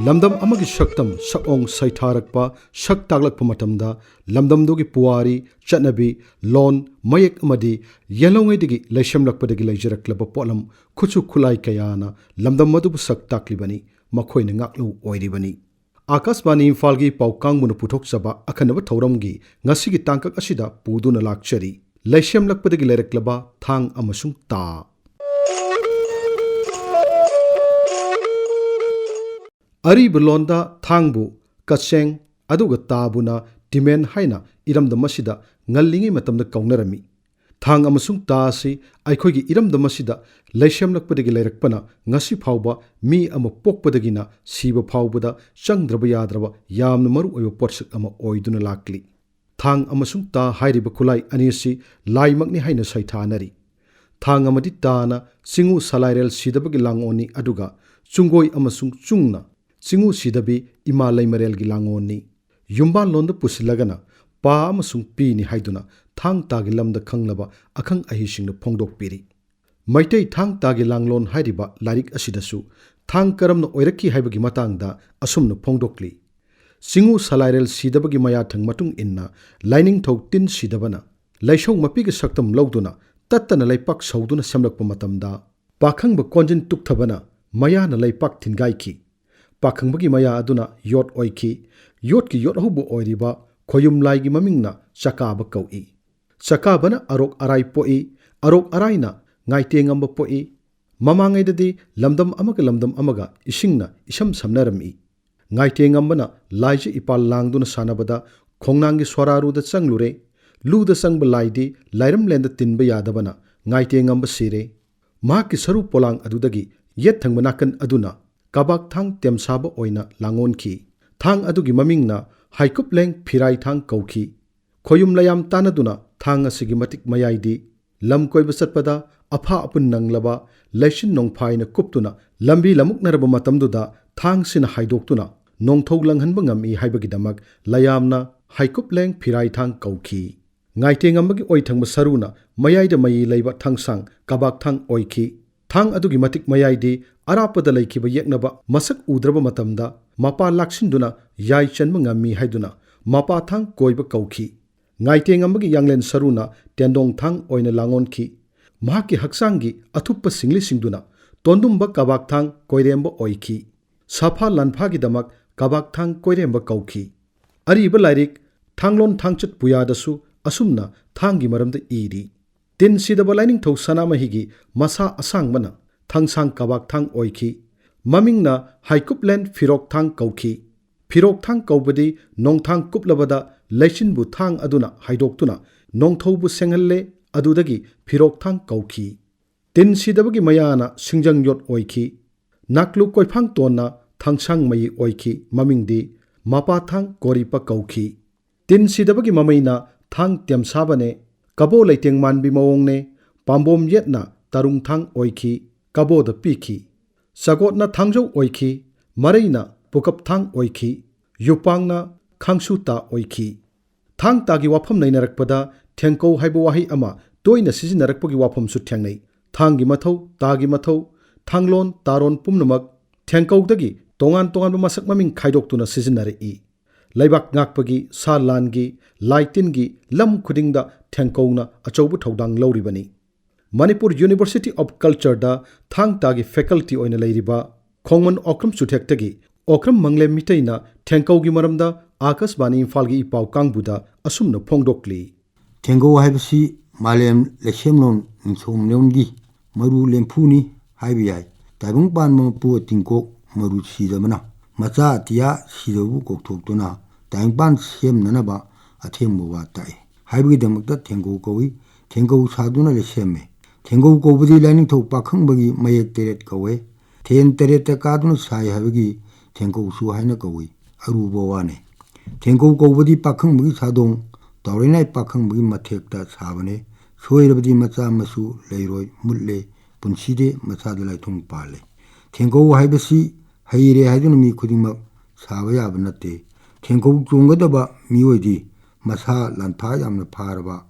lamdam amagi shaktam sakong saitharakpa sak taglakpa matamda lamdamdogi puwari chatnabi lon mayek amadi yelongaidigi leishamlakpadagi leijaraklaba polam khuchu khulai kayana lamdam madubu sak taklibani makhoina ngaklu oiribani Akashbani Imphal paukang muna puthok chaba akhanaba thauramgi ngasigi tangkak asida puduna lakchari leishamlakpadagi leiraklaba thang amasung ta Ariba londa thangbu kacheng aduga tabuna demand haina iramda masida ngallingi matamda kaunarami thang amasung ta asi aikhoigi iramda masida leishamlakpadagi leirakpana ngasi phawba mi ama pokpadagina siba phawbada changdraba yadraba yamna maru oiba potsak ama oiduna lakli thang amasung ta hairiba khulai anisi laimakni haina saithanari thang amadi tana singu salairel sidabagi langoni aduga chungoi amasung chungna Singu sidabi ima laimarel gilangoni yumba londa pusilagana pa amasung pi ni haiduna Thang-Ta gi lamda khanglaba akhang ahisingna phongdok piri Meitei Thang-Ta gi langlon hairiba larik asidasu thang karamna oiraki haibagi matangda asumna phongdokli Singu salairel sidabagi maya thang matung inna lining thok tin sidabana laishong mapiga saktam lawduna tattana laipak sauduna samlakpa matamda pakhangba konjin tukthabana maya na laipak thingaiki Pakhangba maya aduna yot oiki yot ki yot hubu oiriba khoyum laigi mamingna chakaba kaui chakabana arok arai poi arok araina ngaite ngamba poi mamangaidadi lamdam amaga isingna isam samnarami ngaite ngambana laije ipal langduna sanabada khongnangi swararuda changlure luda changba laidi lairam lenda tinba yadabana ngaite ngamba sire mahaki saru polang adudagi yet thangba nakan aduna Kabak thang temsaba oina langon ki thang adugi mamingna haikup leng phirai thang kauki khoyum layam tanaduna thang asigi matik mayaidi lam koiba satpada apha apun nanglaba leishin nongphaina kuptuna lambi lamuk naraba matamduda thang sina haidoktuna nongthau langhanba ngami haibagi damak layamna haikup leng phirai thang kauki ngaite ngamagi oi thangba saruna mayaida mayi leiba thangsang kabak thang oiki thang adugi matik mayaidi arapada laikiba yeknaba masak udraba matamda mapa laksinduna yai chanma ngami haiduna mapa thang koiba kauki ngaite ngambagi yanglen saruna tendong thang oina langon ki mahaki haksangi athuppa singli singduna tondumba kabak thang koiremba oiki safa lanphagi damak kabak thang koiremba kauki ariba lairik thanglon thangchat puyadasu asumna thangi maramda iri tin sidaba lining thau sanamahigi masa asangmana Thangsang kabak thang oiki mamingna haikuplen firok thang kauki firok thang kaubadi nongthang kuplabada leichinbu thang aduna haidoktuna nongthaubu sengalle adudagi firok thang kauki tin sidabagi mayana singjang yot oiki naklu koiphang tonna thangsang mai oiki mamingdi mapa thang koripa kauki tin sidabagi mamaina thang temsabane kabo leiteng manbi mawongne pambom yetna tarung thang oiki Kaboda piki sagotna thangjau oiki maraina pukap thang oiki yupangna khangsuta oiki Thang-Ta gi wafam nainarakpada thengko haiba wahi ama toina sijinarakpagi wafam su thengnai thangi mathau tagi mathau thanglon taron pumnamak thengkaudagi tongan masak maming khaidoktuna sijinarei laibak ngakpagi sa langi laitingi lam khudingda thengkauna achaubu thodang lauribani Manipur University of Culture da Thang-Ta gi faculty oina leiriba Khongman Okram Suthektagi Okram Mangle Miteina Thengkau gi maramda Akashbani Imphal gi ipau kangbuda asumna phongdokli Thengkau haibasi malem leksemlon insom leongi maru lemphuni haibiyai taibung pan ma pu tingkok maru sidamana macha tia sidabu kokthokduna taing pan semnanaba athembo wa tai haibigi damakta Thengkau kawi Thengkau saduna lesemme Thengkau kobudi lining thok pakhang-bagi mayek teret kawe then tereta kaduna sai habagi Thengkau su haina kawe aruba wane Thengkau kobudi pakhang-bagi sadong tawrinai pakhang-bagi mathekta sabane soirabadi macha masu leiroi mutle punside macha dalai thung pale Thengkau haibasi haire haiduna mi khudingmak saba yaba natte Thengkau chongadaba miyoidi masa lantha yamna pharaba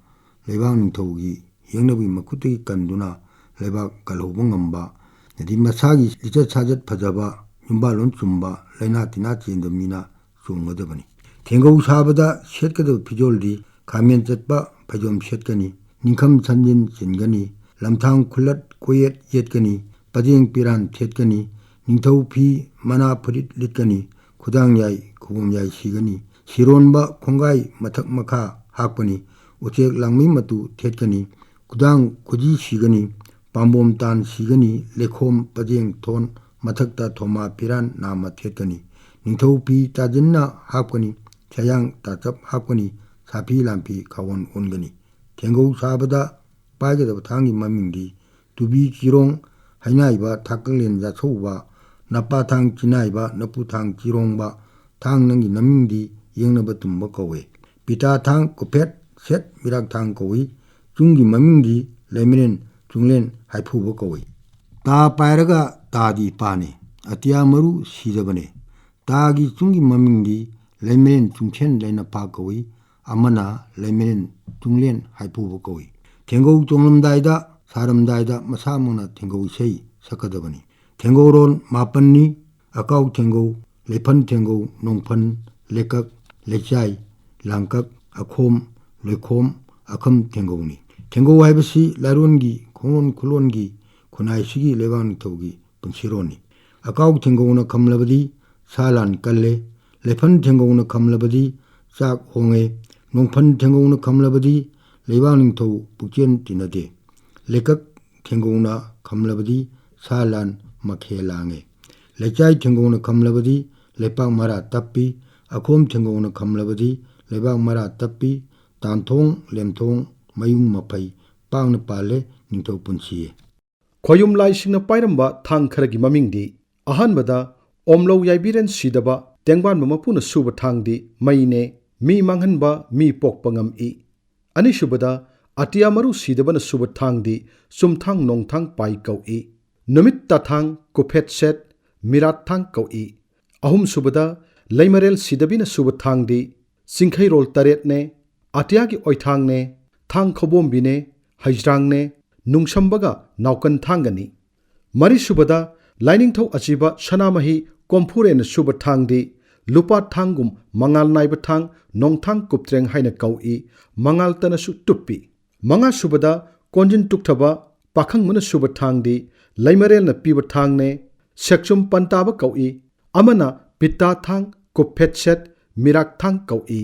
leibang ningthaugi Yengnabi makuti kanduna lebak kalhubung ngamba nadi masagi licha chajat phajaba ꯌꯨꯝꯕꯥꯂꯣꯟ ꯆꯨꯝꯕ ꯂꯩꯅꯥ ꯇꯤꯟꯅꯥ ꯆꯦꯟꯗꯕ ꯃꯤꯅ ꯆꯣꯡꯒꯗꯕꯅꯤ ꯊꯦꯡꯒꯧ ꯁꯥꯕꯗ ꯁꯦꯠꯀꯗꯕ ꯐꯤꯖꯣꯜꯗꯤ ꯈꯥꯃꯦꯟ ꯆꯠꯄ ꯐꯩꯖꯣꯝ ꯁꯦꯠꯀꯅꯤ ꯅꯤꯡꯈꯝ ꯁꯟꯖꯤꯟ ꯆꯤꯟꯒꯅꯤ ꯂꯝꯊꯥꯡ ꯈꯨꯜꯂꯠ ꯀꯣꯌꯦꯠ ꯌꯦꯠꯀꯅꯤ ꯄꯖꯦꯡ PRAN ꯊꯦꯠꯀꯅꯤ ꯅꯤꯡꯊꯧ ꯐꯤ ꯃꯅꯥ ꯐꯨꯔꯤꯠ ꯂꯤꯠꯀꯅꯤ ꯈꯨꯗꯥꯡ ꯌꯥꯏ ꯈꯨꯕꯣꯝ ꯌꯥꯏ ꯁꯤꯒꯅꯤ ꯁꯤꯔꯣꯟꯕ ꯈꯣꯡꯒꯥꯏ ꯃꯊꯛ ꯃꯈꯥ ꯍꯥꯞꯀꯅꯤ ꯎꯆꯦꯛ ꯂꯥꯡꯃꯤ ꯃꯇꯨ ꯊꯦꯠꯀꯅꯤ ꯈꯨꯗꯥꯡ ꯈꯨꯖꯤ ꯁꯤꯒꯅꯤ ꯄꯥꯝꯕꯣꯝ ꯇꯥꯟ ꯁꯤꯒꯅꯤ ꯂꯩꯈꯣꯝ ꯄꯖꯦꯡ ꯊꯣꯟ ꯃꯊꯛꯇ ꯊꯣꯃꯥ ꯄꯤꯔꯥꯟ ꯅꯥꯝꯃ ꯊꯦꯠꯀꯅꯤ ꯅꯤꯡꯊꯧ ꯐꯤ ꯇꯥꯖꯤꯟꯅ ꯍꯥꯞꯀꯅꯤ ꯁꯌꯥꯡ ꯇꯥꯆꯞ ꯍꯥꯞꯀꯅꯤ ꯁꯥꯐꯤ ꯂꯥꯝꯐꯤ ꯈꯥꯋꯣꯟ ꯑꯣꯟꯒꯅꯤ ꯊꯦꯡꯒꯧ ꯁꯥꯕꯗ ꯄꯥꯏꯒꯗꯕ ꯊꯥꯡꯒꯤ ꯃꯃꯤꯡꯗꯤ ꯇꯨꯕꯤ ꯆꯤꯔꯣꯡ ꯍꯩꯅꯥꯏꯕ ꯊꯥꯀꯂꯦꯟ ꯌꯥꯠꯁꯧꯕ ꯅꯄꯥ ꯊꯥꯡ ꯆꯤꯅꯥꯏꯕ ꯅꯄꯨ ꯊꯥꯡ ꯆꯤꯔꯣꯡꯕ ꯊꯥꯡ ꯅꯪꯒꯤ ꯅꯃꯤꯡꯗꯤ ꯌꯦꯡꯅꯕ ꯇꯨꯝꯕ ꯀꯧꯏ ꯄꯤꯇꯥ ꯊꯥꯡ ꯀꯨꯐꯦꯠ ꯁꯦꯠ ꯃꯤꯔꯥꯛ ꯊꯥꯡ ꯀꯧꯏ ꯆꯨꯡꯒꯤ ꯃꯃꯤꯡꯗꯤ ꯂꯩꯃꯔꯦꯟ ꯆꯨꯡꯂꯦꯟ ꯍꯥꯏꯐꯨꯕ ꯀꯧꯏ ꯇꯥ ꯄꯥꯏꯔꯒ ꯇꯥꯗꯤ ꯄꯥꯅꯤ ꯑꯇꯤꯌꯥ ꯃꯔꯨ ꯁꯤꯗꯕꯅꯦ ꯇꯥꯒꯤ ꯆꯨꯡꯒꯤ ꯃꯃꯤꯡꯗꯤ ꯂꯩꯃꯔꯦꯟ ꯆꯨꯡꯁꯦꯟ ꯂꯩꯅꯄꯥ ꯀꯧꯏ ꯑꯃꯅ ꯂꯩꯃꯔꯦꯟ ꯆꯨꯡꯂꯦꯟ ꯍꯥꯏꯐꯨꯕ ꯀꯧꯏ ꯊꯦꯡꯒꯧ ꯆꯣꯡꯂꯝꯗꯥꯏꯗ ꯁꯥꯔꯝꯗꯥꯏꯗ ꯃꯁꯥꯃꯛꯅ ꯊꯦꯡꯒꯧ ꯏꯁꯩ ꯁꯛꯀꯗꯕꯅꯤ ꯊꯦꯡꯒꯧꯔꯣꯟ ꯃꯥꯄꯟꯅꯤ ꯑꯀꯥꯎ ꯊꯦꯡꯒꯧ ꯂꯩꯐꯟ ꯊꯦꯡꯒꯧ ꯅꯣꯡꯐꯟ ꯂꯩꯀꯛ ꯂꯩꯆꯥꯏ ꯂꯥꯡꯀꯛ ꯑꯈꯣꯝ ꯂꯣꯏꯈꯣꯝ ꯑꯈꯝ ꯊꯦꯡꯒꯧꯅꯤ ꯊꯦꯡꯒꯧ ꯍꯥꯏꯕꯁꯤ ꯂꯥꯏꯔꯣꯟꯒꯤ ꯈꯣꯡꯂꯣꯟ ꯈꯨꯂꯣꯟꯒꯤ ꯈꯨꯟꯅꯥꯏꯁꯤꯒꯤ ꯂꯩꯕꯥꯛ ꯅꯤꯡꯊꯧꯒꯤ ꯄꯨꯟꯁꯤꯔꯣꯟꯅꯤ ꯑꯀꯥꯎ ꯊꯦꯡꯒꯧꯅ ꯈꯝꯂꯕꯗꯤ ꯁꯥ ꯂꯥꯟ ꯀꯜꯂꯦ ꯂꯩꯐꯟ ꯊꯦꯡꯒꯧꯅ ꯈꯝꯂꯕꯗꯤ ꯆꯥꯛ ꯍꯣꯡꯉꯦ ꯅꯣꯡꯐꯟ ꯊꯦꯡꯒꯧꯅ ꯈꯝꯂꯕꯗꯤ ꯂꯩꯕꯥꯛ ꯅꯤꯡꯊꯧ ꯄꯨꯛꯆꯦꯟ ꯇꯤꯟꯅꯗꯦ ꯂꯩꯀꯛ ꯊꯦꯡꯒꯧꯅ ꯈꯝꯂꯕꯗꯤ ꯁꯥ ꯂꯥꯟ ꯃꯈꯦ ꯂꯥꯡꯉꯦ ꯂꯩꯆꯥꯏ ꯊꯦꯡꯒꯧꯅ ꯈꯝꯂꯕꯗꯤ ꯂꯩꯄꯥꯛ ꯃꯔꯥ ꯇꯞꯄꯤ ꯑꯈꯣꯝ ꯊꯦꯡꯒꯧꯅ ꯈꯝꯂꯕꯗꯤ ꯂꯩꯕꯥꯛ ꯃꯔꯥ ꯇꯞꯄꯤ ꯇꯥꯟꯊꯣꯡ ꯂꯦꯝꯊꯣꯡ ꯃꯌꯨꯡ ꯃꯐꯩ ꯄꯥꯛꯅ ꯄꯥꯜꯂꯦ ꯅꯤꯡꯊꯧ ꯄꯨꯟꯁꯤꯌꯦ ꯈꯣꯌꯨꯝ ꯂꯥꯏꯁꯤꯡꯅ ꯄꯥꯏꯔꯝꯕ ꯊꯥꯡ ꯈꯔꯒꯤ ꯃꯃꯤꯡꯗꯤ ꯑꯍꯥꯟꯕꯗ ꯑꯣꯝꯂꯧ ꯌꯥꯏꯕꯤꯔꯦꯟ ꯁꯤꯗꯕ ꯇꯦꯡꯕꯥꯟꯕ ꯃꯄꯨꯅ ꯁꯨꯕ ꯊꯥꯡꯗꯤ ꯃꯩꯅꯦ ꯃꯤ ꯃꯥꯡꯍꯟꯕ ꯃꯤ ꯄꯣꯛꯄ ꯉꯝꯏ ꯑꯅꯤꯁꯨꯕꯗ ꯑꯇꯤꯌꯥ ꯃꯔꯨ ꯁꯤꯗꯕꯅ ꯁꯨꯕ ꯊꯥꯡꯗꯤ ꯆꯨꯝꯊꯥꯡ ꯅꯣꯡꯊꯥꯡ ꯄꯥꯏ ꯀꯧꯏ ꯅꯨꯃꯤꯠ ꯇꯥꯊꯥꯡ ꯀꯨꯐꯦꯠ ꯁꯦꯠ ꯃꯤꯔꯥꯠ ꯊꯥꯡ ꯀꯧꯏ ꯑꯍꯨꯝꯁꯨꯕꯗ ꯂꯩꯃꯔꯦꯜ ꯁꯤꯗꯕꯤꯅ ꯁꯨꯕ ꯊꯥꯡꯗꯤ ꯆꯤꯡꯈꯩꯔꯣꯜ ꯇꯔꯦꯠꯅꯦ ꯑꯇꯤꯌꯥꯒꯤ ꯑꯣꯏꯊꯥꯡꯅꯦ ꯊꯥꯡ ꯈꯧꯕꯣꯝꯕꯤꯅꯦ ꯍꯩꯖ꯭ꯔꯥꯡꯅꯦ ꯅꯨꯡꯁꯝꯕꯒ ꯅꯥꯎꯀꯟ ꯊꯥꯡꯒꯅꯤ ꯃꯔꯤꯁꯨꯕꯗ ꯂꯥꯏꯅꯤꯡꯊꯧ ꯑꯆꯤꯕ ꯁꯅꯥꯃꯍꯤ ꯀꯣꯝꯐꯨꯔꯦꯅ ꯁꯨꯕ ꯊꯥꯡꯗꯤ ꯂꯨꯄꯥ ꯊꯥꯡꯒꯨꯝ ꯃꯉꯥꯜ ꯅꯥꯏꯕ ꯊꯥꯡ ꯅꯣꯡꯊꯥꯡ ꯀꯨꯞꯇ꯭ꯔꯦꯡ ꯍꯥꯏꯅ ꯀꯧꯏ ꯃꯉꯥꯜ ꯇꯅꯁꯨ ꯇꯨꯞꯄꯤ ꯃꯉꯥꯁꯨꯕꯗ ꯀꯣꯟꯖꯤꯟ ꯇꯨꯛꯊꯕ ꯄꯥꯈꯪꯕꯅ ꯁꯨꯕ ꯊꯥꯡꯗꯤ ꯂꯩꯃꯔꯦꯜꯅ ꯄꯤꯕ ꯊꯥꯡꯅꯦ ꯁꯦꯛꯆꯨꯝ ꯄꯟꯇꯥꯕ ꯀꯧꯏ ꯑꯃꯅ ꯄꯤꯇꯥ ꯊꯥꯡ ꯀꯨꯞꯐꯦꯠ ꯁꯦꯠ ꯃꯤꯔꯥꯛ ꯊꯥꯡ ꯀꯧꯏ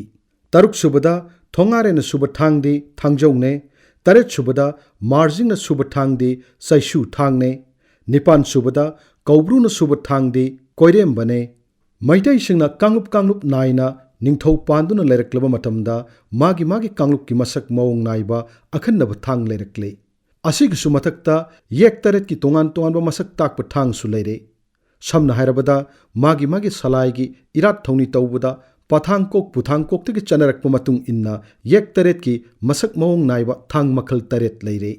ꯇꯔꯨꯛꯁꯨꯕꯗ ꯊꯣꯉꯥꯔꯦꯅ ꯁꯨꯕ ꯊꯥꯡꯗꯤ ꯊꯥꯡꯖꯧꯅꯦ ꯇꯔꯦꯠꯁꯨꯕꯗ ꯃꯥꯔꯖꯤꯡꯅ ꯁꯨꯕ ꯊꯥꯡꯗꯤ ꯆꯩꯁꯨ ꯊꯥꯡꯅꯦ ꯅꯤꯄꯥꯟꯁꯨꯕꯗ ꯀꯧꯕ꯭ꯔꯨꯅ ꯁꯨꯕ ꯊꯥꯡꯗꯤ ꯀꯣꯏꯔꯦꯝꯕꯅꯦ ꯃꯩꯇꯩꯁꯤꯡꯅ ꯀꯥꯡꯂꯨꯞ ꯅꯥꯏꯅ ꯅꯤꯡꯊꯧ ꯄꯥꯟꯗꯨꯅ ꯂꯩꯔꯛꯂꯕ ꯃꯇꯝꯗ ꯃꯥꯒꯤ ꯀꯥꯡꯂꯨꯞꯀꯤ ꯃꯁꯛ ꯃꯑꯣꯡ ꯅꯥꯏꯕ ꯑꯈꯟꯅꯕ ꯊꯥꯡ ꯂꯩꯔꯛꯂꯤ ꯑꯁꯤꯒꯤꯁꯨ ꯃꯊꯛꯇ ꯌꯦꯛ ꯇꯔꯦꯠꯀꯤ ꯇꯣꯉꯥꯟꯕ ꯃꯁꯛ ꯇꯥꯛꯄ ꯊꯥꯡꯁꯨ ꯂꯩꯔꯦ ꯁꯝꯅ ꯍꯥꯏꯔꯕꯗ ꯃꯥꯒꯤ ꯁꯂꯥꯏꯒꯤ ꯏꯔꯥꯠ ꯊꯧꯅꯤ ꯇꯧꯕꯗ ꯄꯥꯊꯥꯡꯀꯣꯛ ꯄꯨꯊꯥꯡꯀꯣꯛꯇꯒꯤ ꯆꯠꯅꯔꯛꯄ ꯃꯇꯨꯡ ꯏꯟꯅ ꯌꯦꯛ ꯇꯔꯦꯠꯀꯤ ꯃꯁꯛ ꯃꯑꯣꯡ ꯅꯥꯏꯕ ꯊꯥꯡ ꯃꯈꯜ ꯇꯔꯦꯠ ꯂꯩꯔꯦ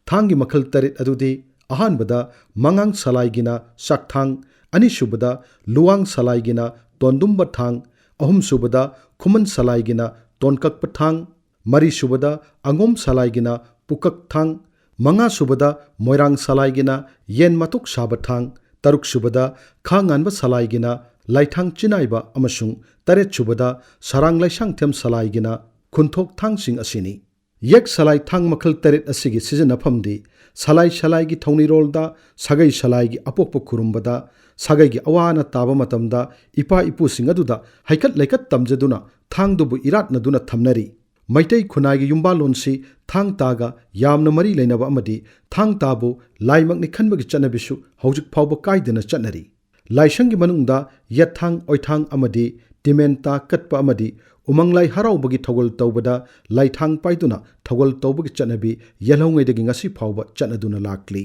ꯊꯥꯡꯒꯤ ꯃꯈꯜ ꯇꯔꯦꯠ ꯑꯗꯨꯗꯤ ꯑꯍꯥꯟꯕꯗ ꯃꯉꯥꯡ ꯁꯂꯥꯏꯒꯤꯅ ꯆꯥꯛꯊꯥꯡ ꯑꯅꯤꯁꯨꯕꯗ ꯂꯨꯋꯥꯡ ꯁꯂꯥꯏꯒꯤꯅ ꯇꯣꯟꯗꯨꯝꯕ ꯊꯥꯡ ꯑꯍꯨꯝꯁꯨꯕꯗ ꯈꯨꯃꯟ ꯁꯂꯥꯏꯒꯤꯅ ꯇꯣꯟꯀꯛꯄ ꯊꯥꯡ ꯃꯔꯤꯁꯨꯕꯗ ꯑꯉꯣꯝ ꯁꯂꯥꯏꯒꯤꯅ ꯄꯨꯀꯛ ꯊꯥꯡ ꯃꯉꯥꯁꯨꯕꯗ ꯃꯣꯏꯔꯥꯡ ꯁꯂꯥꯏꯒꯤꯅ ꯌꯦꯟ ꯃꯇꯣꯛ ꯁꯥꯕ ꯊꯥꯡ ꯇꯔꯨꯛꯁꯨꯕꯗ ꯈꯥ ꯉꯥꯟꯕ ꯁꯂꯥꯏꯒꯤꯅ ꯂꯥꯏꯊꯥꯡ ꯆꯤꯅꯥꯏꯕ ꯑꯃꯁꯨꯡ ꯇꯔꯦꯠꯁꯨꯕꯗ ꯁꯔꯥꯡ ꯂꯩꯁꯥꯡꯊꯦꯝ ꯁꯂꯥꯏꯒꯤꯅ ꯈꯨꯟꯊꯣꯛ ꯊꯥꯡꯁꯤꯡ ꯑꯁꯤꯅꯤ ꯌꯦꯛ ꯁꯂꯥꯏ ꯊꯥꯡ ꯃꯈꯜ ꯇꯔꯦꯠ ꯑꯁꯤꯒꯤ ꯁꯤꯖꯤꯟꯅꯐꯝꯗꯤ ꯁꯂꯥꯏꯒꯤ ꯊꯧꯅꯤꯔꯣꯜꯗ ꯁꯥꯒꯩ ꯁꯂꯥꯏꯒꯤ ꯑꯄꯣꯛꯄ ꯈꯨꯔꯨꯝꯕꯗ ꯁꯥꯒꯩꯒꯤ ꯑꯋꯥ ꯑꯅꯥ ꯇꯥꯕ ꯃꯇꯝꯗ ꯏꯄꯥ ꯏꯄꯨꯁꯤꯡ ꯑꯗꯨꯗ ꯍꯩꯀꯠ ꯂꯩꯀꯠ ꯇꯝꯖꯗꯨꯅ ꯊꯥꯡꯗꯨꯕꯨ ꯏꯔꯥꯠꯅꯗꯨꯅ ꯊꯝꯅꯔꯤ ꯃꯩꯇꯩ ꯈꯨꯟꯅꯥꯏꯒꯤ ꯌꯨꯝꯕꯥꯜꯂꯣꯟꯁꯤ ꯊꯥꯡ-ꯇꯥꯒ ꯌꯥꯝꯅ ꯃꯔꯤ ꯂꯩꯅꯕ ꯑꯃꯗꯤ ꯊꯥꯡ-ꯇꯥꯕꯨ ꯂꯥꯏꯃꯛꯅꯤ ꯈꯟꯕꯒꯤ ꯆꯠꯅꯕꯤꯁꯨ ꯍꯧꯖꯤꯛ ꯐꯥꯎꯕ ꯀꯥꯏꯗꯅ ꯆꯠꯅꯔꯤ ꯂꯥꯏꯁꯪꯒꯤ ꯃꯅꯨꯡꯗ ꯌꯦꯠꯊꯥꯡ ꯑꯣꯏꯊꯥꯡ ꯑꯃꯗꯤ ꯇꯤꯃꯦꯟꯇꯥ ꯀꯠꯄ ꯑꯃꯗꯤ ꯎꯃꯪ ꯂꯥꯏ ꯍꯔꯥꯎꯕꯒꯤ ꯊꯧꯒꯜ ꯇꯧꯕꯗ ꯂꯥꯏꯊꯥꯡ ꯄꯥꯏꯗꯨꯅ ꯊꯧꯒꯜ ꯇꯧꯕꯒꯤ ꯆꯠꯅꯕꯤ ꯌꯦꯜꯍꯧꯉꯩꯗꯒꯤ ꯉꯁꯤ ꯐꯥꯎꯕ ꯆꯠꯅꯗꯨꯅ ꯂꯥꯛꯂꯤ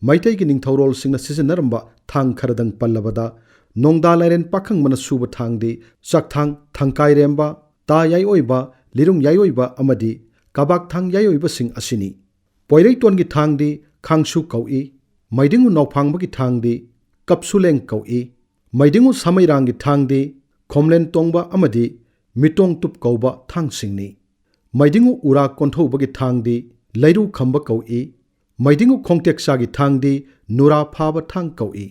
ꯃꯩꯇꯩꯒꯤ ꯅꯤꯡꯊꯧꯔꯣꯜꯁꯤꯡꯅ ꯁꯤꯖꯤꯟꯅꯔꯝꯕ ꯊꯥꯡ ꯈꯔꯗꯪ ꯄꯜꯂꯕꯗ ꯅꯣꯡꯗꯥ ꯂꯥꯏꯔꯦꯟ ꯄꯥꯈꯪꯕꯅ ꯁꯨꯕ ꯊꯥꯡꯗꯤ ꯆꯥꯛꯊꯥꯡ ꯊꯥꯡꯀꯥꯏꯔꯦꯝꯕ ꯇꯥ ꯌꯥꯏꯑꯣꯏꯕ ꯂꯤꯔꯨꯡ ꯌꯥꯏꯑꯣꯏꯕ ꯑꯃꯗꯤ ꯀꯥꯕꯥꯛꯊꯥꯡ ꯌꯥꯏꯑꯣꯏꯕꯁꯤꯡ ꯑꯁꯤꯅꯤ ꯄꯣꯏꯔꯩꯇꯣꯟꯒꯤ ꯊꯥꯡꯗꯤ ꯈꯥꯡꯁꯨ ꯀꯧꯏ ꯃꯩꯗꯤꯡꯉꯨ ꯅꯥꯎꯐꯥꯡꯕꯒꯤ ꯊꯥꯡꯗꯤ ꯀꯞꯁꯨꯂꯦꯡ ꯀꯧꯏ ꯃꯩꯗꯤꯡꯉꯨ ꯁꯃꯩꯔꯥꯡꯒꯤ ꯊꯥꯡꯗꯤ ꯈꯣꯝꯂꯦꯟ ꯇꯣꯡꯕ ꯑꯃꯗꯤ ꯃꯤꯇꯣꯡ ꯇꯨꯞ ꯀꯧꯕ ꯊꯥꯡꯁꯤꯡꯅꯤ ꯃꯩꯗꯤꯡꯉꯨ ꯎꯔꯥ ꯀꯣꯟꯊꯧꯕꯒꯤ ꯊꯥꯡꯗꯤ ꯂꯩꯔꯨ ꯈꯝꯕ ꯀꯧꯏ ꯃꯩꯗꯤꯡꯉꯨ ꯈꯣꯡꯇꯦꯛꯆꯥꯒꯤ ꯊꯥꯡꯗꯤ ꯅꯨꯔꯥ ꯐꯥꯕ ꯊꯥꯡ ꯀꯧꯏ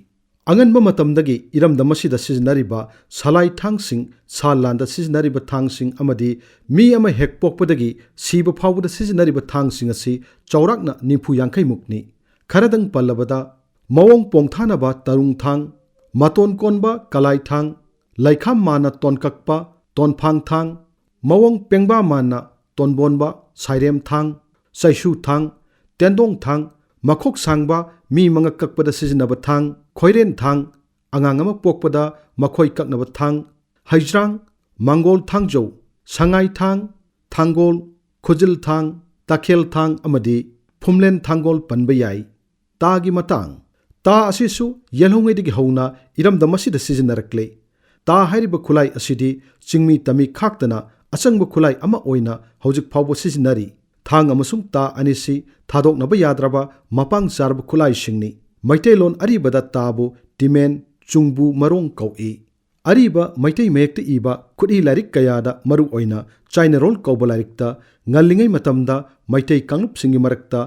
ꯑꯉꯟꯕ ꯃꯇꯝꯗꯒꯤ ꯏꯔꯝꯗꯝ ꯑꯁꯤꯗ ꯁꯤꯖꯤꯟꯅꯔꯤꯕ ꯁꯂꯥꯏ ꯊꯥꯡꯁꯤꯡ, ꯁꯥ ꯂꯥꯟꯗ ꯁꯤꯖꯤꯟꯅꯔꯤꯕ ꯊꯥꯡꯁꯤꯡ ꯑꯃꯗꯤ ꯃꯤ ꯑꯃ ꯍꯦꯛ ꯄꯣꯛꯄꯗꯒꯤ ꯁꯤꯕ ꯐꯥꯎꯕꯗ ꯁꯤꯖꯤꯟꯅꯔꯤꯕ ꯊꯥꯡꯁꯤꯡ ꯑꯁꯤ ꯆꯥꯎꯔꯥꯛꯅ 90-50ꯃꯨꯛꯅꯤ꯫ ꯈꯔꯗꯪ ꯄꯜꯂꯕꯗ ꯃꯑꯣꯡ ꯄꯣꯡꯊꯥꯅꯕ ꯇꯔꯨꯡ ꯊꯥꯡ, ꯃꯇꯣꯟ ꯀꯣꯟꯕ ꯀꯂꯥꯏ ꯊꯥꯡ, ꯂꯩꯈꯥꯝ ꯃꯥꯟꯅ ꯇꯣꯟꯀꯛꯄ ꯇꯣꯟꯐꯥꯡ ꯊꯥꯡ, ꯃꯑꯣꯡ ꯄꯦꯡꯕꯥ ꯃꯥꯟꯅ ꯇꯣꯟꯕꯣꯟꯕ ꯁꯥꯏꯔꯦꯝ ꯊꯥꯡ, ꯆꯩꯁꯨ ꯊꯥꯡ, ꯇꯦꯟꯗꯣꯡ ꯊꯥꯡ, ꯃꯈꯣꯛ ꯁꯥꯡꯕ ꯃꯤ ꯃꯉꯛ ꯀꯛꯄꯗ ꯁꯤꯖꯤꯟꯅꯕ ꯊꯥꯡ, ꯈꯣꯏꯔꯦꯟ ꯊꯥꯡ, ꯑꯉꯥꯡ ꯑꯃ ꯄꯣꯛꯄꯗ ꯃꯈꯣꯏ ꯀꯛꯅꯕ ꯊꯥꯡ, ꯍꯩꯖ꯭ꯔꯥꯡ, ꯃꯥꯡꯒꯣꯜ ꯊꯥꯡꯖꯧ, ꯁꯉꯥꯏ ꯊꯥꯡ, ꯊꯥꯡꯒꯣꯜ, ꯈꯨꯖꯤꯜ ꯊꯥꯡ, ꯇꯥꯈꯦꯜ ꯊꯥꯡ ꯑꯃꯗꯤ ꯐꯨꯝꯂꯦꯟ ꯊꯥꯡꯒꯣꯜ ꯄꯟꯕ ꯌꯥꯏ꯫ ꯇꯥꯒꯤ ꯃꯇꯥꯡ: ꯇꯥ ꯑꯁꯤꯁꯨ ꯌꯦꯜꯍꯧꯉꯩꯗꯒꯤ ꯍꯧꯅ ꯏꯔꯝꯗꯝ ꯑꯁꯤꯗ ꯁꯤꯖꯤꯟꯅꯔꯛꯂꯦ꯫ ꯇꯥ ꯍꯥꯏꯔꯤꯕ ꯈꯨꯠꯂꯥꯏ ꯑꯁꯤꯗꯤ ꯆꯤꯡꯃꯤ ꯇꯝꯃꯤ ꯈꯥꯛꯇꯅ ꯑꯆꯪꯕ ꯈꯨꯠꯂꯥꯏ ꯑꯃ ꯑꯣꯏꯅ ꯍꯧꯖꯤꯛ ꯐꯥꯎꯕ ꯁꯤꯖꯤꯟꯅꯔꯤ꯫ ꯊꯥꯡ ꯑꯃꯁꯨꯡ ꯇꯥ ꯑꯅꯤꯁꯤ ꯊꯥꯗꯣꯛꯅꯕ ꯌꯥꯗ꯭ꯔꯕ ꯃꯄꯥꯡ ꯆꯥꯔꯕ ꯈꯨꯠꯂꯥꯏꯁꯤꯡꯅꯤ꯫ ꯃꯩꯇꯩꯂꯣꯟ ꯑꯔꯤꯕꯗ ꯇꯥꯕꯨ ꯇꯤꯃꯦꯟ ꯆꯨꯡꯕꯨ ꯃꯔꯣꯡ ꯀꯧꯏ꯫ ꯑꯔꯤꯕ ꯃꯩꯇꯩ ꯃꯌꯦꯛꯇ ꯏꯕ ꯈꯨꯠꯏ ꯂꯥꯏꯔꯤꯛ ꯀꯌꯥꯗ ꯃꯔꯨꯑꯣꯏꯅ ꯆꯥꯏꯅꯔꯣꯜ ꯀꯧꯕ ꯂꯥꯏꯔꯤꯛꯇ ꯉꯜꯂꯤꯉꯩ ꯃꯇꯝꯗ ꯃꯩꯇꯩ ꯀꯥꯡꯂꯨꯞꯁꯤꯡꯒꯤ ꯃꯔꯛꯇ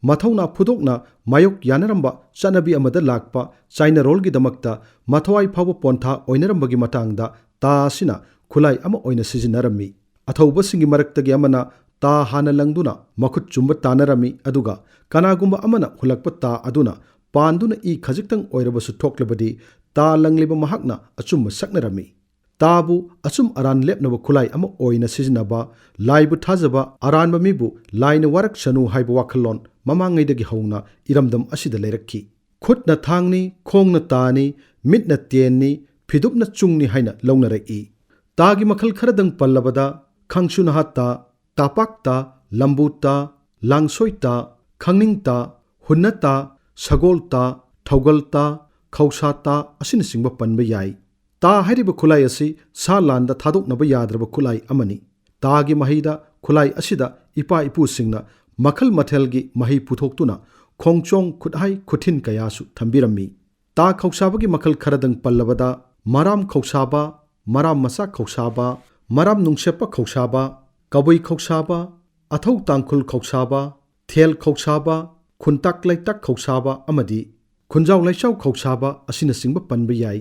ꯃꯊꯧꯅꯥ ꯐꯨꯗꯣꯛꯅ ꯃꯥꯌꯣꯛ ꯌꯥꯅꯔꯝꯕ ꯆꯠꯅꯕꯤ ꯑꯃꯗ ꯂꯥꯛꯄ ꯆꯥꯏꯅꯔꯣꯜꯒꯤꯗꯃꯛꯇ ꯃꯊꯋꯥꯏ ꯐꯥꯎꯕ ꯄꯣꯟꯊꯥ ꯑꯣꯏꯅꯔꯝꯕꯒꯤ ꯃꯇꯥꯡꯗ ꯇꯥ ꯑꯁꯤꯅ ꯈꯨꯠꯂꯥꯏ ꯑꯃ ꯑꯣꯏꯅ ꯁꯤꯖꯤꯟꯅꯔꯝꯃꯤ꯫ ꯑꯊꯧꯕꯁꯤꯡꯒꯤ ꯃꯔꯛꯇꯒꯤ ꯑꯃꯅ ꯇꯥ ꯍꯥꯟꯅ ꯂꯪꯗꯨꯅ ꯃꯈꯨꯠ ꯆꯨꯝꯕ ꯇꯥꯟꯅꯔꯝꯃꯤ, ꯑꯗꯨꯒ ꯀꯅꯥꯒꯨꯝꯕ ꯑꯃꯅ ꯍꯨꯜꯂꯛꯄ ꯇꯥ ꯑꯗꯨꯅ ꯄꯥꯟꯗꯨꯅ ꯏ ꯈꯖꯤꯛꯇꯪ ꯑꯣꯏꯔꯕꯁꯨ ꯊꯣꯛꯂꯕꯗꯤ ꯇꯥ ꯂꯪꯂꯤꯕ ꯃꯍꯥꯛꯅ ꯑꯆꯨꯝꯕ ꯁꯛꯅꯔꯝꯃꯤ꯫ ꯇꯥꯕꯨ ꯑꯆꯨꯝ ꯑꯔꯥꯟ ꯂꯦꯞꯅꯕ ꯈꯨꯠꯂꯥꯏ ꯑꯃ ꯑꯣꯏꯅ ꯁꯤꯖꯤꯟꯅꯕ, ꯂꯥꯏꯕꯨ ꯊꯥꯖꯕ ꯑꯔꯥꯟꯕ ꯃꯤꯕꯨ ꯂꯥꯏꯅ ꯋꯥꯔꯛꯁꯅꯨ ꯍꯥꯏꯕ ꯋꯥꯈꯜꯂꯣꯟ ꯃꯃꯥꯡꯉꯩꯗꯒꯤ ꯍꯧꯅ ꯏꯔꯝꯗꯝ ꯑꯁꯤꯗ ꯂꯩꯔꯛꯈꯤ꯫ ꯈꯨꯠꯅ ꯊꯥꯡꯅꯤ, ꯈꯣꯡꯅ ꯇꯥꯅꯤ, ꯃꯤꯠꯅ ꯇꯦꯟꯅꯤ, ꯐꯤꯗꯨꯞꯅ ꯆꯨꯡꯅꯤ ꯍꯥꯏꯅ ꯂꯧꯅꯔꯛꯏ꯫ ꯇꯥꯒꯤ ꯃꯈꯜ ꯈꯔꯗꯪ ꯄꯜꯂꯕꯗ ꯈꯪꯁꯨꯅꯍꯥ ꯇꯥ, ꯇꯥꯄꯥꯛ ꯇꯥ, ꯂꯝꯕꯨ ꯇꯥ, ꯂꯥꯡꯁꯣꯏ ꯇꯥ, ꯈꯪꯅꯤꯡ ꯇꯥ, ꯍꯨꯟꯅ ꯇꯥ, ꯁꯒꯣꯜ ꯇꯥ, ꯊꯧꯒꯜ ꯇꯥ, ꯈꯧꯁꯥ ꯇꯥ ꯑꯁꯤꯅꯆꯤꯡꯕ ꯄꯟꯕ ꯌꯥꯏ꯫ ꯇꯥ ꯍꯥꯏꯔꯤꯕ ꯈꯨꯠꯂꯥꯏ ꯑꯁꯤ ꯁꯥ ꯂꯥꯟꯗ ꯊꯥꯗꯣꯛꯅꯕ ꯌꯥꯗ꯭ꯔꯕ ꯈꯨꯠꯂꯥꯏ ꯑꯃꯅꯤ꯫ ꯇꯥꯒꯤ ꯃꯍꯩꯗ ꯈꯨꯠꯂꯥꯏ ꯑꯁꯤꯗ ꯏꯄꯥ ꯏꯄꯨꯁꯤꯡꯅ ꯃꯈꯜ ꯃꯊꯦꯜꯒꯤ ꯃꯍꯩ ꯄꯨꯊꯣꯛꯇꯨꯅ ꯈꯣꯡꯆꯣꯡ ꯈꯨꯠꯍꯥꯏ ꯈꯨꯊꯤꯟ ꯀꯌꯥꯁꯨ ꯊꯝꯕꯤꯔꯝꯃꯤ꯫ ꯇꯥ ꯈꯧꯁꯥꯕꯒꯤ ꯃꯈꯜ ꯈꯔꯗꯪ ꯄꯜꯂꯕꯗ ꯃꯔꯥꯝ ꯈꯧꯁꯥꯕ, ꯃꯔꯥꯝ ꯃꯆꯥ ꯈꯧꯁꯥꯕ, ꯃꯔꯥꯝ ꯅꯨꯡꯁꯦꯞꯄ ꯈꯧꯁꯥꯕ, ꯀꯕꯨꯏ ꯈꯧꯁꯥꯕ, ꯑꯊꯧ ꯇꯥꯡꯈꯨꯜ ꯈꯧꯁꯥꯕ, ꯊꯦꯜ ꯈꯧꯁꯥꯕ, ꯈꯨꯟꯇꯥꯛ ꯂꯩꯇꯥꯛ ꯈꯧꯁꯥꯕ ꯑꯃꯗꯤ ꯈꯨꯟꯖꯥꯎ ꯂꯩꯆꯥꯎ ꯈꯧꯁꯥꯕ ꯑꯁꯤꯅꯆꯤꯡꯕ ꯄꯟꯕ ꯌꯥꯏ꯫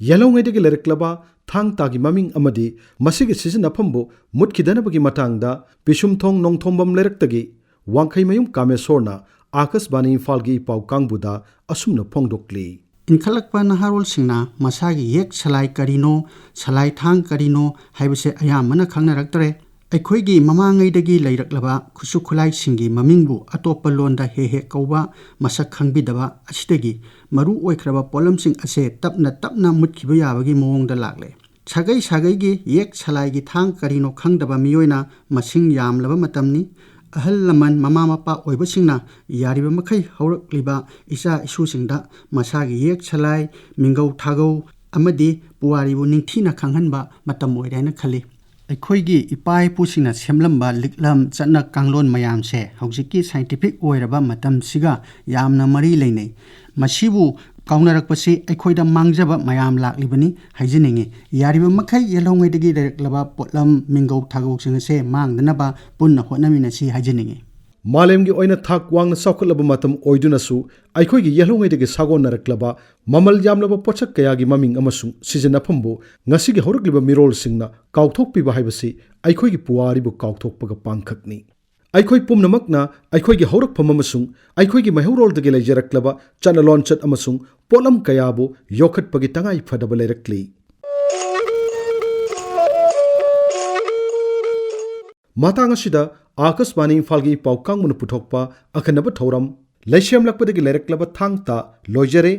ꯌꯦꯜꯍꯧꯉꯩꯗꯒꯤ ꯂꯩꯔꯛꯂꯕ ꯊꯥꯡ-ꯇꯥꯒꯤ ꯃꯃꯤꯡ ꯑꯃꯗꯤ ꯃꯁꯤꯒꯤ ꯁꯤꯖꯤꯟꯅꯐꯝꯕꯨ ꯃꯨꯠꯈꯤꯗꯅꯕꯒꯤ ꯃꯇꯥꯡꯗ ꯄꯤꯁꯨꯝꯊꯣꯡ ꯅꯣꯡꯊꯣꯝꯕꯝ ꯂꯩꯔꯛꯇꯒꯤ ꯋꯥꯡꯈꯩꯃꯌꯨꯝ ꯀꯥꯃꯦꯁꯣꯔꯅ ꯑꯥꯀꯥꯁꯕꯥꯅꯤ ꯏꯝꯐꯥꯜꯒꯤ ꯏꯄꯥꯎ ꯀꯥꯡꯕꯨꯗ ꯑꯁꯨꯝꯅ ꯐꯣꯡꯗꯣꯛꯂꯤ꯫ ꯏꯟꯈꯠꯂꯛꯄ ꯅꯍꯥꯔꯣꯜꯁꯤꯡꯅ ꯃꯁꯥꯒꯤ ꯌꯦꯛ ꯁꯂꯥꯏ ꯀꯔꯤꯅꯣ, ꯁꯂꯥꯏ ꯊꯥꯡ ꯀꯔꯤꯅꯣ ꯍꯥꯏꯕꯁꯦ ꯑꯌꯥꯝꯕꯅ ꯈꯪꯅꯔꯛꯇ꯭ꯔꯦ꯫ ꯑꯩꯈꯣꯏꯒꯤ ꯃꯃꯥꯡꯉꯩꯗꯒꯤ ꯂꯩꯔꯛꯂꯕ ꯈꯨꯠꯁꯨ ꯈꯨꯠꯂꯥꯏꯁꯤꯡꯒꯤ ꯃꯃꯤꯡꯕꯨ ꯑꯇꯣꯞꯄ ꯂꯣꯟꯗ ꯍꯦꯛ ꯍꯦꯛ ꯀꯧꯕ, ꯃꯁꯛ ꯈꯪꯕꯤꯗꯕ ꯑꯁꯤꯗꯒꯤ ꯃꯔꯨ ꯑꯣꯏꯈ꯭ꯔꯕ ꯄꯣꯠꯂꯝꯁꯤꯡ ꯑꯁꯦ ꯇꯞꯅ ꯇꯞꯅ ꯃꯨꯠꯈꯤꯕ ꯌꯥꯕꯒꯤ ꯃꯑꯣꯡꯗ ꯂꯥꯛꯂꯦ꯫ ꯁꯥꯒꯩ ꯁꯥꯒꯩꯒꯤ ꯌꯦꯛ ꯁꯂꯥꯏꯒꯤ ꯊꯥꯡ ꯀꯔꯤꯅꯣ ꯈꯪꯗꯕ ꯃꯤꯑꯣꯏꯅ ꯃꯁꯤꯡ ꯌꯥꯝꯂꯕ ꯃꯇꯝꯅꯤ꯫ ꯑꯍꯜ ꯂꯃꯟ ꯃꯃꯥ ꯃꯄꯥ ꯑꯣꯏꯕꯁꯤꯡꯅ ꯌꯥꯔꯤꯕ ꯃꯈꯩ ꯍꯧꯔꯛꯂꯤꯕ ꯏꯆꯥ ꯏꯁꯨꯁꯤꯡꯗ ꯃꯁꯥꯒꯤ ꯌꯦꯛ ꯁꯂꯥꯏ, ꯃꯤꯡꯒꯧ ꯊꯥꯒꯧ ꯑꯃꯗꯤ ꯄꯨꯋꯥꯔꯤꯕꯨ ꯅꯤꯡꯊꯤꯅ ꯈꯪꯍꯟꯕ ꯃꯇꯝ ꯑꯣꯏꯔꯦ ꯍꯥꯏꯅ ꯈꯜꯂꯤ꯫ ꯑꯩꯈꯣꯏꯒꯤ ꯏꯄꯥ ꯏꯄꯨꯁꯤꯡꯅ ꯁꯦꯝꯂꯝꯕ ꯂꯤꯛꯂꯝ ꯆꯠꯅ ꯀꯥꯡꯂꯣꯟ ꯃꯌꯥꯝꯁꯦ ꯍꯧꯖꯤꯛꯀꯤ ꯁꯥꯏꯟꯇꯤꯐꯤꯛ ꯑꯣꯏꯔꯕ ꯃꯇꯝꯁꯤꯒ ꯌꯥꯝꯅ ꯃꯔꯤ ꯂꯩꯅꯩ꯫ ꯃꯁꯤꯕꯨ ꯀꯥꯎꯅꯔꯛꯄꯁꯤ ꯑꯩꯈꯣꯏꯗ ꯃꯥꯡꯖꯕ ꯃꯌꯥꯝ ꯂꯥꯛꯂꯤꯕꯅꯤ ꯍꯥꯏꯖꯅꯤꯡꯉꯤ꯫ ꯌꯥꯔꯤꯕ ꯃꯈꯩ ꯌꯦꯜꯍꯧꯉꯩꯗꯒꯤ ꯂꯩꯔꯛꯂꯕ ꯄꯣꯠꯂꯝ, ꯃꯤꯡꯒꯧ ꯊꯥꯒꯧꯁꯤꯡ ꯑꯁꯦ ꯃꯥꯡꯗꯅꯕ ꯄꯨꯟꯅ ꯍꯣꯠꯅꯃꯤꯟꯅꯁꯤ ꯍꯥꯏꯖꯅꯤꯡꯉꯤ꯫ ꯃꯥꯂꯦꯝꯒꯤ ꯑꯣꯏꯅ ꯊꯥꯛ ꯋꯥꯡꯅ ꯆꯥꯎꯈꯠꯂꯕ ꯃꯇꯝ ꯑꯣꯏꯗꯨꯅꯁꯨ ꯑꯩꯈꯣꯏꯒꯤ ꯌꯦꯜꯍꯧꯉꯩꯗꯒꯤ ꯁꯥꯒꯣꯟꯅꯔꯛꯂꯕ ꯃꯃꯜ ꯌꯥꯝꯂꯕ ꯄꯣꯠꯁꯛ ꯀꯌꯥꯒꯤ ꯃꯃꯤꯡ ꯑꯃꯁꯨꯡ ꯁꯤꯖꯤꯟꯅꯐꯝꯕꯨ ꯉꯁꯤꯒꯤ ꯍꯧꯔꯛꯂꯤꯕ ꯃꯤꯔꯣꯜꯁꯤꯡꯅ ꯀꯥꯎꯊꯣꯛꯄꯤꯕ ꯍꯥꯏꯕꯁꯤ ꯑꯩꯈꯣꯏꯒꯤ ꯄꯨꯋꯥꯔꯤꯕꯨ ꯀꯥꯎꯊꯣꯛꯄꯒ ꯄꯥꯡꯈꯛꯅꯤ꯫ ꯑꯩꯈꯣꯏ ꯄꯨꯝꯅꯃꯛꯅ ꯑꯩꯈꯣꯏꯒꯤ ꯍꯧꯔꯛꯐꯝ ꯑꯃꯁꯨꯡ ꯑꯩꯈꯣꯏꯒꯤ ꯃꯩꯍꯧꯔꯣꯜꯗꯒꯤ ꯂꯩꯖꯔꯛꯂꯕ ꯆꯠꯅ ꯂꯣꯟꯆꯠ ꯑꯃꯁꯨꯡ ꯄꯣꯠꯂꯝ ꯀꯌꯥꯕꯨ ꯌꯣꯛꯈꯠꯄꯒꯤ ꯇꯉꯥꯏ ꯐꯗꯕ ꯂꯩꯔꯛꯂꯤ꯫ ꯃꯇꯥꯡ ꯑꯁꯤꯗ ꯑꯥꯀꯥꯁꯕꯥꯅꯤ ꯏꯝꯐꯥꯜꯒꯤ ꯏꯄꯥꯎ ꯀꯥꯡꯕꯨꯅ ꯄꯨꯊꯣꯛꯄ ꯑꯈꯟꯅꯕ ꯊꯧꯔꯝ ꯂꯩꯁꯦꯝꯂꯛꯄꯗꯒꯤ ꯂꯩꯔꯛꯂꯕ ꯊꯥꯡ-ꯇꯥ ꯂꯣꯏꯖꯔꯦ꯫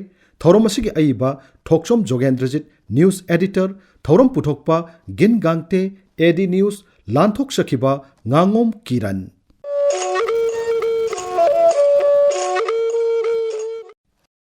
ꯊꯧꯔꯝ ꯑꯁꯤꯒꯤ ꯑꯏꯕ ꯊꯣꯛꯆꯣꯝ ꯖꯣꯒꯦꯟꯗ꯭ꯔꯖꯤꯠ, ꯅ꯭ꯌꯨꯁ ꯑꯦꯗꯤꯇꯔ, ꯊꯧꯔꯝ ꯄꯨꯊꯣꯛꯄ ꯒꯤꯟ ꯒꯥꯡꯇꯦ, ꯑꯦꯗꯤ ꯅ꯭ꯌꯨꯁ, ꯂꯥꯟꯊꯣꯛꯆꯈꯤꯕ ꯉꯥꯉꯣꯝ ꯀꯤꯔꯟ꯫